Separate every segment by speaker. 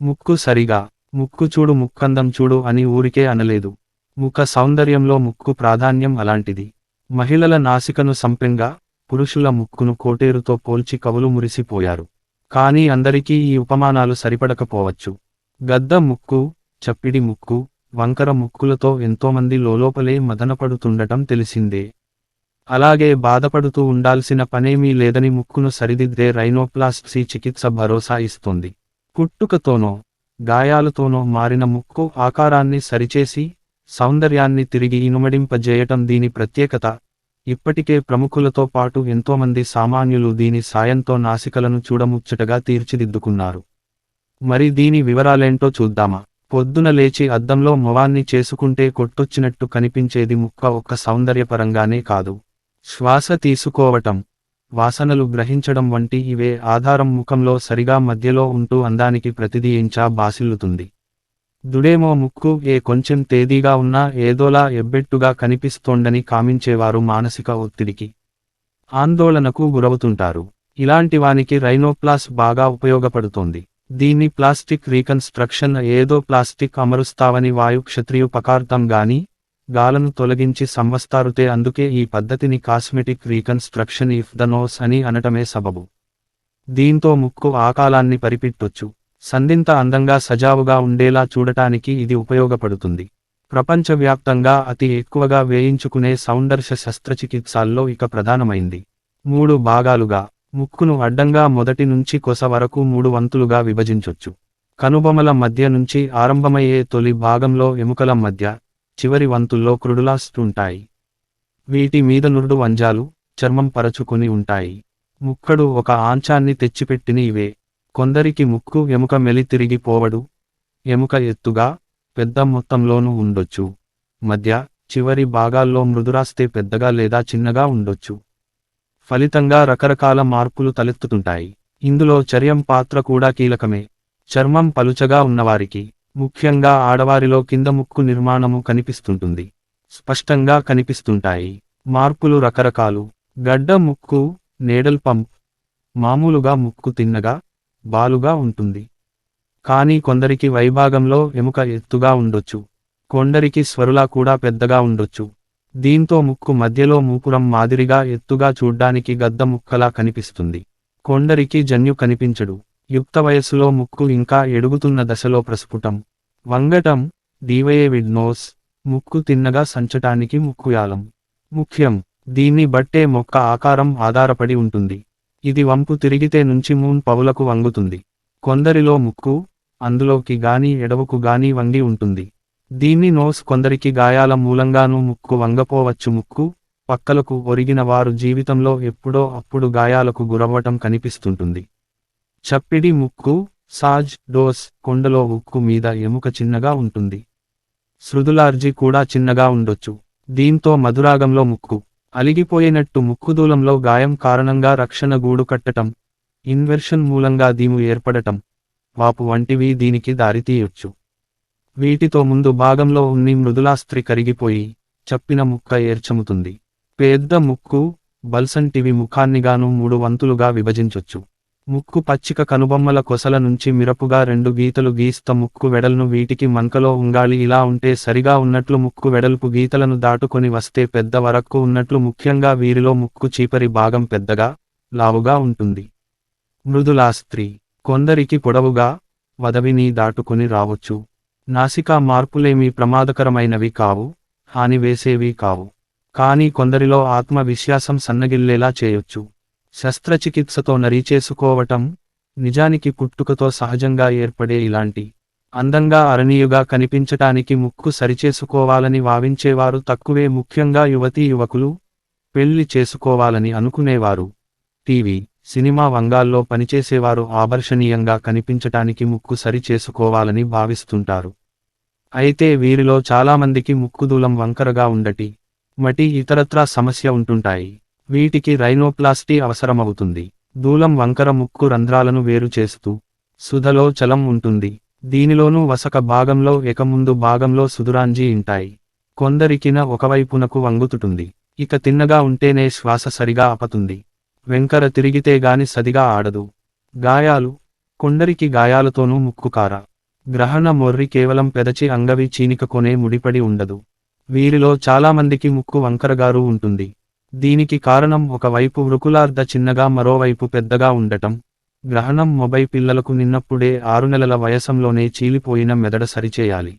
Speaker 1: ముక్కు సరిగా, ముక్కు చూడు ముక్కందం చూడు అని ఊరికే అనలేదు. ముఖ సౌందర్యంలో ముక్కు ప్రాధాన్యం అలాంటిది. మహిళల నాసికను సంపెంగా, పురుషుల ముక్కును కోటేరుతో పోల్చి కవులు మురిసిపోయారు. కానీ అందరికీ ఈ ఉపమానాలు సరిపడకపోవచ్చు. గద్ద ముక్కు, చప్పిడి ముక్కు, వంకర ముక్కులతో ఎంతోమంది లోలోపలే మదనపడుతుండటం తెలిసిందే. అలాగే బాధపడుతూ ఉండాల్సిన పనేమీ లేదని ముక్కును సరిదిద్దే రైనోప్లాస్టీ చికిత్స భరోసా ఇస్తోంది. పుట్టుకతోనో, గాయాలతోనో మారిన ముక్కు ఆకారాన్ని సరిచేసి, సౌందర్యాన్ని తిరిగి ఇనుమడింపజేయటం దీని ప్రత్యేకత. ఇప్పటికే ప్రముఖులతో పాటు ఎంతోమంది సామాన్యులు దీని సాయంతో నాసికలను చూడముచ్చటగా తీర్చిదిద్దుకున్నారు. మరి దీని వివరాలేంటో చూద్దామా? పొద్దున లేచి అద్దంలో మొవాన్ని చేసుకుంటే కొట్టొచ్చినట్టు కనిపించేది ముక్క ఒక్క సౌందర్యపరంగానే కాదు. శ్వాస తీసుకోవటం, వాసనలు గ్రహించడం వంటి ఇవే ఆధారం ముఖంలో సరిగా మధ్యలో ఉంటూ అందానికి ప్రతిదీ ఇంచా బాసిల్లుతుంది. దుడేమో ముక్కు కొంచెం తేదీగా ఉన్నా ఏదోలా ఎబ్బెట్టుగా కనిపిస్తోందని కామించేవారు మానసిక ఒత్తిడికి, ఆందోళనకు గురవుతుంటారు. ఇలాంటి వానికి రైనోప్లాస్ బాగా ఉపయోగపడుతోంది. దీన్ని ప్లాస్టిక్ రీకన్స్ట్రక్షన్ ఏదో ప్లాస్టిక్ అమరుస్తావని వాయు క్షత్రియు పకార్థం గాని, గాలను తొలగించి సంవస్తారుతే అందుకే ఈ పద్ధతిని cosmetic reconstruction of the nose అని అనటమే సబబు. దీంతో ముక్కు ఆకాలాన్ని పరిపిట్టొచ్చు. సందింత అందంగా సజావుగా ఉండేలా చూడటానికి ఇది ఉపయోగపడుతుంది. ప్రపంచవ్యాప్తంగా అతి ఎక్కువగా వేయించుకునే సౌందర్య శస్త్రచికిత్సాల్లో ఇక ప్రధానమైంది. 3 భాగాలుగా ముక్కును అడ్డంగా మొదటి నుంచి కొస వరకు 3 వంతులుగా విభజించొచ్చు. కనుబొమల మధ్య నుంచి ఆరంభమయ్యే తొలి భాగంలో ఎముకల మధ్య, చివరి వంతుల్లో క్రుడులాస్ ఉంటాయి. వీటి మీద నురుడు వంజాలు, చర్మం పరచుకొని ఉంటాయి. ముక్కడు ఒక ఆంచాన్ని తెచ్చిపెట్టిన ఇవే. కొందరికి ముక్కు ఎముక మెలి తిరిగి పోవడు. ఎముక ఎత్తుగా, పెద్ద మొత్తంలోనూ ఉండొచ్చు. మధ్య, చివరి భాగాల్లో మృదురాస్తే పెద్దగా లేదా చిన్నగా ఉండొచ్చు. ఫలితంగా రకరకాల మార్పులు తలెత్తుతుంటాయి. ఇందులో చర్యం పాత్ర కూడా కీలకమే. చర్మం పలుచగా ఉన్నవారికి, ముఖ్యంగా ఆడవారిలో కింద ముక్కు నిర్మాణము కనిపిస్తుంటుంది. స్పష్టంగా కనిపిస్తుంటాయి. మార్పులు రకరకాలు. గడ్డ ముక్కు, నేడల్ పంప్. మామూలుగా ముక్కు తిన్నగా, బాలుగా ఉంటుంది. కానీ కొందరికి వైభాగంలో ఎముక ఎత్తుగా ఉండొచ్చు. కొందరికి స్వరులా కూడా పెద్దగా ఉండొచ్చు. దీంతో ముక్కు మధ్యలో మూపురం మాదిరిగా ఎత్తుగా చూడ్డానికి గద్ద ముక్కలా కనిపిస్తుంది. కొందరికి జన్యు కనిపించడు. యుక్త వయస్సులో ముక్కు ఇంకా ఎడుగుతున్న దశలో ప్రస్ఫుటం, వంగటం, డీవయేవిడ్ నోస్, ముక్కు తిన్నగా సంచటానికి ముక్కుయాలం ముఖ్యం. దీన్ని బట్టే మొక్క ఆకారం ఆధారపడి ఉంటుంది. ఇది వంపు తిరిగితే నుంచి 3 పవులకు వంగుతుంది. కొందరిలో ముక్కు, అందులోకి గాని ఎడవకు గాని వంగి ఉంటుంది. దీన్ని నోస్. కొందరికి గాయాల మూలంగానూ ముక్కు వంగపోవచ్చు. ముక్కు, పక్కలకు ఒరిగిన వారు జీవితంలో ఎప్పుడో అప్పుడు గాయాలకు గురవ్వటం కనిపిస్తుంటుంది. చప్పిడి ముక్కు, సాజ్, డోస్. కొండలో ఉక్కు మీద ఎముక చిన్నగా ఉంటుంది. శృదులార్జి కూడా చిన్నగా ఉండొచ్చు. దీంతో మధురాగంలో ముక్కు అలిగిపోయినట్టు, ముక్కుదూలంలో గాయం కారణంగా రక్షణ గూడు కట్టటం, ఇన్వెర్షన్ మూలంగా దీము ఏర్పడటం, వాపు వంటివి దీనికి దారితీయొచ్చు. వీటితో ముందు భాగంలో ఉన్ని మృదులాస్త్రి కరిగిపోయి, చప్పిన ముక్క ఏర్చముతుంది. పెద్ద ముక్కు, బల్సంటివి ముఖాన్నిగాను 3 వంతులుగా విభజించొచ్చు. ముక్కు పచ్చిక కనుబొమ్మల కొసల నుంచి మిరపుగా 2 గీతలు గీస్త ముక్కు వెడల్ను. వీటికి మంకలో ఉంగాలి ఇలా ఉంటే సరిగా ఉన్నట్లు. ముక్కు వెడల్పు గీతలను దాటుకొని వస్తే పెద్ద వరకు ఉన్నట్లు. ముఖ్యంగా వీరిలో ముక్కు చీపరి భాగం పెద్దగా, లావుగా ఉంటుంది. మృదులాస్త్రి. కొందరికి పొడవుగా, వదవిని దాటుకొని రావచ్చు. నాసికా మార్పులేమీ ప్రమాదకరమైనవి కావు, హాని వేసేవి కావు. కానీ కొందరిలో ఆత్మవిశ్వాసం సన్నగిల్లేలా చేయొచ్చు. శస్త్రచికిత్సతో నరిచేసుకోవటం. నిజానికి పుట్టుకతో సహజంగా ఏర్పడే ఇలాంటి అందంగా అరణీయుగా కనిపించటానికి ముక్కు సరిచేసుకోవాలని భావించేవారు తక్కువే. ముఖ్యంగా యువతీ యువకులు, పెళ్లి చేసుకోవాలని అనుకునేవారు, టీవీ, సినిమా వంగాల్లో పనిచేసేవారు ఆకర్షణీయంగా కనిపించటానికి ముక్కు సరి చేసుకోవాలని భావిస్తుంటారు. అయితే వీరిలో చాలామందికి ముక్కుదూలం వంకరగా ఉండటి, మటి ఇతరత్రా సమస్య ఉంటుంటాయి. వీటికి రైనోప్లాస్టీ అవసరమవుతుంది. దూలం వంకర ముక్కు రంధ్రాలను వేరు చేస్తూ, సుధలో చలం ఉంటుంది. దీనిలోనూ వసక భాగంలో ముందు భాగంలో సుదురాంజి ఉంటాయి. కొందరికిన ఒకవైపునకు వంగుతుటుంది. ఇక తిన్నగా ఉంటేనే శ్వాస సరిగా ఆపుతుంది. వెంకర తిరిగితే గాని సదిగా ఆడదు. గాయాలు. కొందరికి గాయాలతోనూ ముక్కుకార గ్రహణ మొర్రి కేవలం పెదచి అంగవి చీనికకొనే ముడిపడి ఉండదు. వీరిలో చాలామందికి ముక్కు వంకరగారు ఉంటుంది. దీనికి కారణం ఒకవైపు వృకులార్ధ చిన్నగా మరోవైపు పెద్దగా ఉండటం. గ్రహణం మొబై పిల్లలకు నిన్నప్పుడే 6 నెలల వయసంలోనే చీలిపోయిన మెదడ సరిచేయాలి.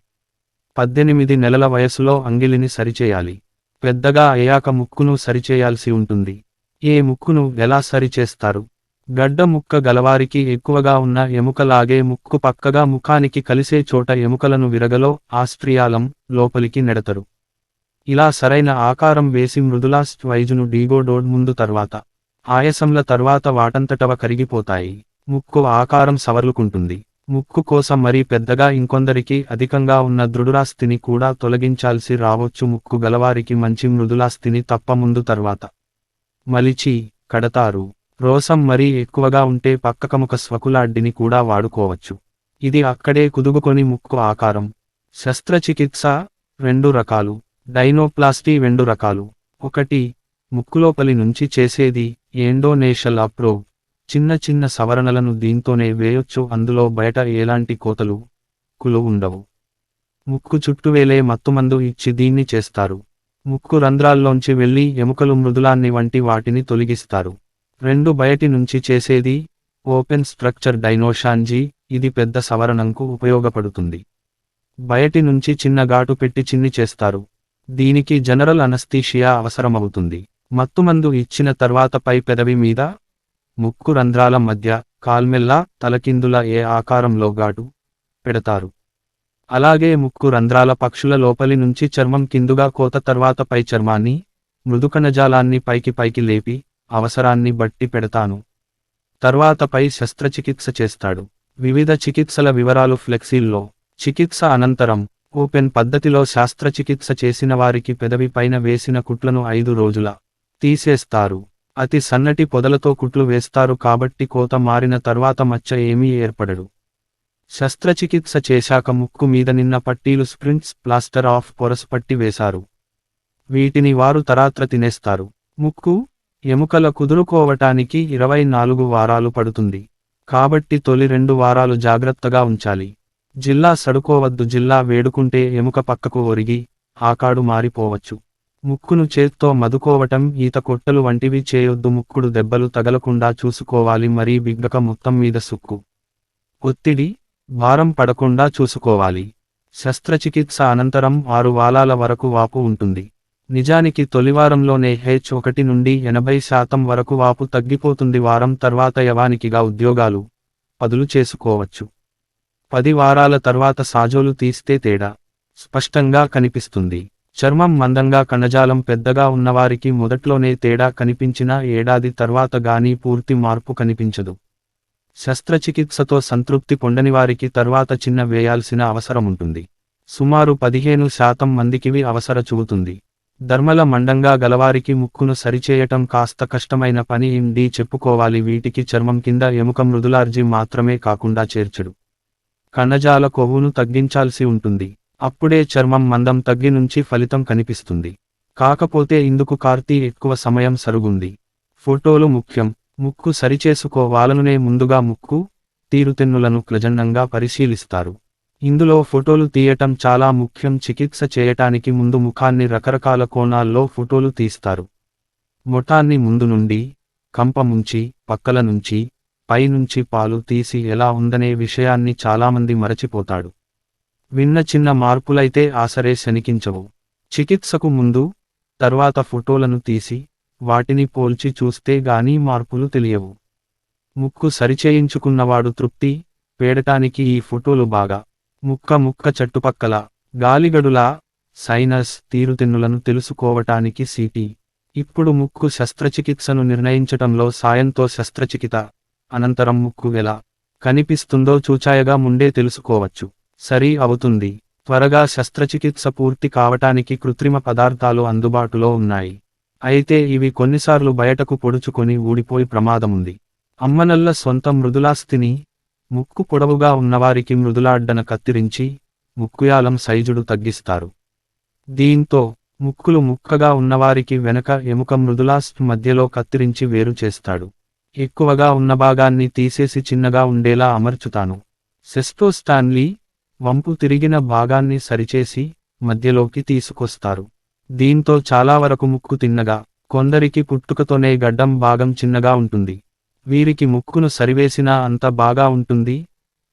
Speaker 1: 18 నెలల వయసులో అంగిలిని సరిచేయాలి. పెద్దగా అయ్యాక ముక్కును సరిచేయాల్సి ఉంటుంది. ఏ ముక్కును ఎలా సరిచేస్తారు? గడ్డ ముక్క గలవారికి ఎక్కువగా ఉన్న ఎముకలాగే ముక్కు పక్కగా ముఖానికి కలిసే చోట ఎముకలను విరగలో ఆస్ట్రియాలం లోపలికి నెడతరు. ఇలా సరైన ఆకారం వేసి మృదులాస్ట్ వైజును డీగోడోడ్ ముందు తర్వాత ఆయాసంల తర్వాత వాటంతటవ కరిగిపోతాయి. ముక్కు ఆకారం సవర్లుకుంటుంది. ముక్కు కోసం మరీ పెద్దగా ఇంకొందరికి అధికంగా ఉన్న దృఢురాస్తిని కూడా తొలగించాల్సి రావొచ్చు. ముక్కు గలవారికి మంచి మృదులాస్తిని తప్ప ముందు తర్వాత మలిచి కడతారు. రోసం మరీ ఎక్కువగా ఉంటే పక్కకముక స్వకులాడ్డిని కూడా వాడుకోవచ్చు. ఇది అక్కడే కుదుగుకొని ముక్కు ఆకారం. శస్త్రచికిత్స 2 రకాలు. డైనోప్లాస్టీ 2 రకాలు. 1. ముక్కులోపలి నుంచి చేసేది ఎండోనేషల్ అప్రోబ్. చిన్న చిన్న సవరణలను దీంతోనే వేయొచ్చు. అందులో బయట ఎలాంటి కోతలు కులు ఉండవు. ముక్కు చుట్టువేలే మత్తుమందు ఇచ్చి దీన్ని చేస్తారు. ముక్కు రంధ్రాల్లోంచి వెళ్లి ఎముకలు మృదులాన్ని వంటి వాటిని తొలగిస్తారు. 2. బయటి నుంచి చేసేది ఓపెన్ స్ట్రక్చర్ డైనోషాంజీ. ఇది పెద్ద సవరణంకు ఉపయోగపడుతుంది. బయటి నుంచి చిన్న ఘాటు పెట్టి చిన్ని చేస్తారు. దీనికి జనరల్ అనస్థీషియా అవసరమవుతుంది. మత్తుమందు ఇచ్చిన తర్వాత పై పెదవి మీద, ముక్కు రంధ్రాల మధ్య, కాల్మెల్లా తలకిందుల ఏ ఆకారంలో ఘాటు పెడతారు. అలాగే ముక్కు రంధ్రాల పక్షుల లోపలి నుంచి చర్మం కిందుగా కోత తర్వాత పై చర్మాన్ని, మృదుకణజాలాన్ని పైకి లేపి అవసరాన్ని బట్టి పెడతాను. తర్వాత పై శస్త్రచికిత్స చేస్తాడు. వివిధ చికిత్సల వివరాలు ఫ్లెక్సీల్లో. చికిత్స అనంతరం ఓపెన్ పద్ధతిలో శాస్త్రచికిత్స చేసిన వారికి పెదవి పైన వేసిన కుట్లను 5 రోజుల తీసేస్తారు. అతి సన్నటి పొదలతో కుట్లు వేస్తారు కాబట్టి కోత మారిన తర్వాత మచ్చ ఏమీ ఏర్పడడు. శస్త్రచికిత్స చేశాక ముక్కు మీద నిన్న పట్టీలు స్ప్రింట్స్ ప్లాస్టర్ ఆఫ్ పొరస్ పట్టి వేశారు. వీటిని వారు తరాత్ర తినేస్తారు. ముక్కు ఎముకల కుదురుకోవటానికి 24 వారాలు పడుతుంది. కాబట్టి తొలి 2 వారాలు జాగ్రత్తగా ఉంచాలి. జిల్లా సడుకోవద్దు. జిల్లా వేడుకుంటే ఎముక పక్కకు ఒరిగి ఆకాడు మారిపోవచ్చు. ముక్కును చేత్తో మదుకోవటం, ఈత కొట్టలు వంటివి చేయొద్దు. ముక్కుడు దెబ్బలు తగలకుండా చూసుకోవాలి. మరీ బిగ్గక మొత్తం మీద సుక్కు ఒత్తిడి భారం పడకుండా చూసుకోవాలి. శస్త్రచికిత్స అనంతరం 6 వారాల వరకు వాపు ఉంటుంది. నిజానికి తొలివారంలోనే H1 నుండి 80% వరకు వాపు తగ్గిపోతుంది. వారం తర్వాత యవానికిగా ఉద్యోగాలు పదులు చేసుకోవచ్చు. 10 వారాల తర్వాత సాజోలు తీస్తే తేడా స్పష్టంగా కనిపిస్తుంది. చర్మం మందంగా కణజాలం పెద్దగా ఉన్నవారికి మొదట్లోనే తేడా కనిపించినా ఏడాది తర్వాత గానీ పూర్తి మార్పు కనిపించదు. శస్త్రచికిత్సతో సంతృప్తి పొందనివారికి తర్వాత చిన్న వేయాల్సిన అవసరముంటుంది. సుమారు 15% మందికివి అవసర చూపుతుంది. ధర్మల మండంగా గలవారికి ముక్కును సరిచేయటం కాస్త కష్టమైన పని చెప్పుకోవాలి. వీటికి చర్మం కింద ఎముక మృదులార్జీ మాత్రమే కాకుండా చేర్చడు. కణజాల కొవ్వును తగ్గించాల్సి ఉంటుంది. అప్పుడే చర్మం మందం తగ్గి నుంచి ఫలితం కనిపిస్తుంది. కాకపోతే ఇందుకు కార్తీ ఎక్కువ సమయం సరుగుంది. ఫోటోలు ముఖ్యం. ముక్కు సరిచేసుకోవాలనునే ముందుగా ముక్కు తీరుతెన్నులను క్లజండంగా పరిశీలిస్తారు. ఇందులో ఫోటోలు తీయటం చాలా ముఖ్యం. చికిత్స చేయటానికి ముందు ముఖాన్ని రకరకాల కోణాల్లో ఫోటోలు తీస్తారు. మొటాన్ని ముందు నుండి, కంప ముంచి, పక్కల నుంచి, పైనుంచి పాలు తీసి ఎలా ఉందనే విషయాన్ని చాలామంది మరచిపోతాడు. విన్న చిన్న మార్పులైతే ఆసరే శనికించవు. చికిత్సకు ముందు, తర్వాత ఫోటోలను తీసి, వాటిని పోల్చి చూస్తే గానీ మార్పులు తెలియవు. ముక్కు సరిచేయించుకున్నవాడు తృప్తి పేడటానికి ఈ ఫోటోలు బాగా. ముక్క చట్టుపక్కల గాలిగడుల సైనస్ తీరుతెన్నులను తెలుసుకోవటానికి సిటీ. ఇప్పుడు ముక్కు శస్త్రచికిత్సను నిర్ణయించటంలో సాయంతో శస్త్రచికిత్స అనంతరం ముక్కు ఎలా కనిపిస్తుందో చూచాయగా ముందే తెలుసుకోవచ్చు. సరి అవుతుంది. త్వరగా శస్త్రచికిత్స పూర్తి కావటానికి కృత్రిమ పదార్థాలు అందుబాటులో ఉన్నాయి. అయితే ఇవి కొన్నిసార్లు బయటకు పొడుచుకొని ఊడిపోయి ప్రమాదముంది. అమ్మనల్ల సొంత మృదులాస్తిని ముక్కు పొడవుగా ఉన్నవారికి మృదులాడ్డన కత్తిరించి ముక్కుయాలం సైజుడు తగ్గిస్తారు. దీంతో ముక్కులు ముక్కగా ఉన్నవారికి వెనక ఎముక మృదులాస్ట్ మధ్యలో కత్తిరించి వేరు చేస్తాడు. ఎక్కువగా ఉన్న భాగాన్ని తీసేసి చిన్నగా ఉండేలా అమర్చుతాను. సెస్టో స్టాన్లీ వంపు తిరిగిన భాగాన్ని సరిచేసి మధ్యలోకి తీసుకొస్తారు. దీంతో చాలా వరకు ముక్కు తిన్నగా, కొందరికి పుట్టుకతోనే గడ్డం భాగం చిన్నగా ఉంటుంది. వీరికి ముక్కును సరివేసినా అంత బాగా ఉంటుంది.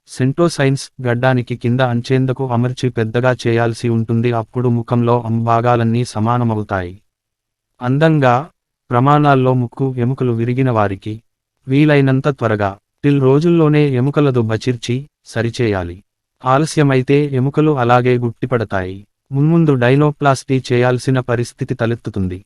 Speaker 1: సెంటోసైన్స్ గడ్డానికి కింద అంచేందుకు అమర్చి పెద్దగా చేయాల్సి ఉంటుంది. అప్పుడు ముఖంలో భాగాలన్నీ సమానమవుతాయి. అందంగా, ప్రమాణాల్లో ముక్కు ఎముకలు విరిగిన వారికి వీలైనంత త్వరగా రోజుల్లోనే ఎముకలదు బచిర్చి సరిచేయాలి. ఆలస్యమైతే ఎముకలు అలాగే గుట్టిపడతాయి. మున్ముందు డైనోప్లాస్టీ చేయాల్సిన పరిస్థితి తలెత్తుతుంది.